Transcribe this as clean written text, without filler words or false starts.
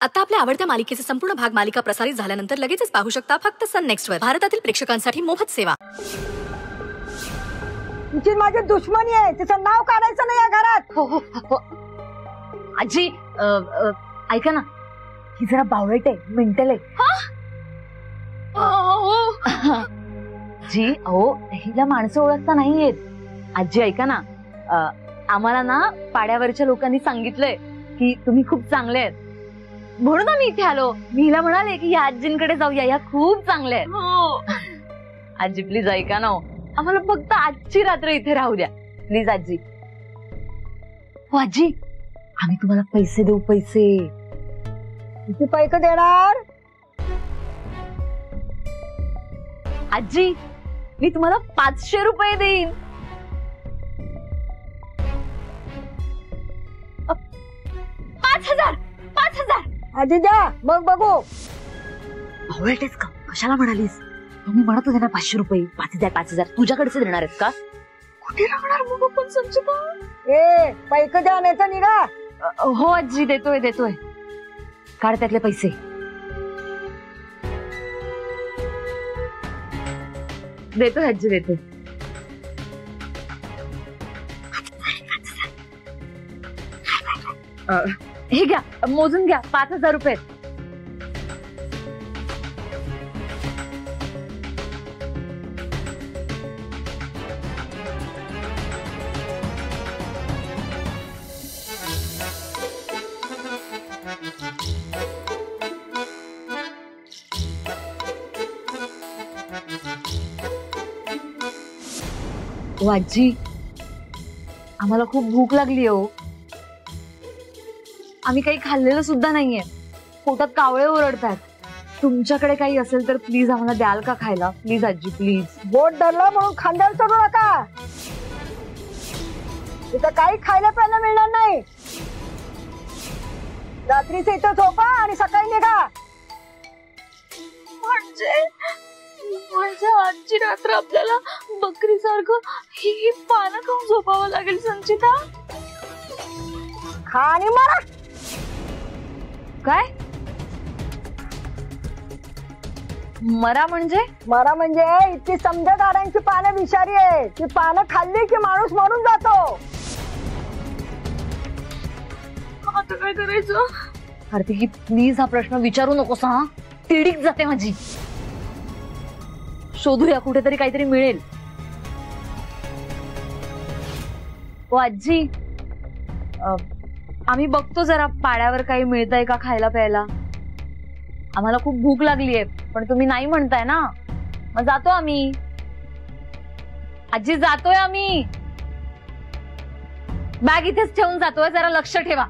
आता आपल्या आवडत्या मालिकेचे संपूर्ण भाग मालिका प्रसारित झाल्यानंतर लगेचच पाहू शकता फक्त सन नेक्स्ट वर. भारतातील प्रेक्षकांसाठी मोफत सेवा. तिची माझी दुश्मनी आहे, तिचं नाव काढायचं नाही या घरात. हो हो हो आजी ऐका ना, ही जरा बावळट आहे, मेंटल आहे. जी अहो हिला माणसं ओळखता नाही येत. आजी ऐका ना, आम्हाला ना पाड्यावरच्या लोकांनी सांगितलंय की तुम्ही खूप चांगले आहेत, म्हणून आम्ही इथे आलो. मी हिला म्हणाले की या आजींकडे जाऊया, या खूप चांगल्या आहेत. हो आजी प्लीज ऐका ना, आम्हाला फक्त आजची रात्र इथे राहू द्या प्लीज आजी. हो आजी, आम्ही तुम्हाला पैसे देऊ, पैसे. किती पैसे देणार आजी? मी तुम्हाला 500 रुपये देईन. 5,000 5,000 आधी द्या, मग बघू. आवडतेच का? कशाला म्हणालीस? तुम्ही म्हणत होते ना 500 रुपये. 5,000 तुझ्याकडेच देणार आहेत का? कुठे लागणार मग आपण संचिता? ए पैसे द्या नाही तर निघा. हो आजी, देतोय देतोय. काढ त्यातले पैसे. देतोय आजी, देतोय. हे घ्या, मोजून घ्या. 5,000 रुपये. ओ आजी, आम्हाला खूप भूक लागली हो. आम्ही काही खाल्लेलं सुद्धा नाहीये, पोटात कावळे ओरडतात. तुमच्याकडे काही असेल तर प्लीज आम्हाला द्याल का खायला? प्लीज आजी, प्लीज. बोट धरलं म्हणून खांद्यावर चढू नका. इथं काही खायला प्यायला मिळणार नाही. रात्रीचं इथं झोपा आणि सकाळी निघा. म्हणजे आजची रात्र आपल्याला बकरीसारखं ही पानं खाऊन झोपावं लागेल संचिता? खा आणि मरा. काय मरा म्हणजे? मरा म्हणजे इतकी समजा झाडांची पानं विषारी आहे. ती पानं खाल्ली की माणूस मरून जातो. आता काय करायचं? कार्तिकी प्लीज हा प्रश्न विचारू नकोस हा. तिडीक जाते माझी. शोधूया, कुठेतरी काहीतरी मिळेल. ओ आजी, आम्ही बघतो जरा पाड्यावर काही मिळतंय का खायला प्यायला. आम्हाला खूप भूक लागलीये, पण तुम्ही नाही म्हणताय ना, मग जातो आम्ही. आजी जातोय आम्ही. बॅग इथेच ठेवून जातोय, जरा लक्ष ठेवा.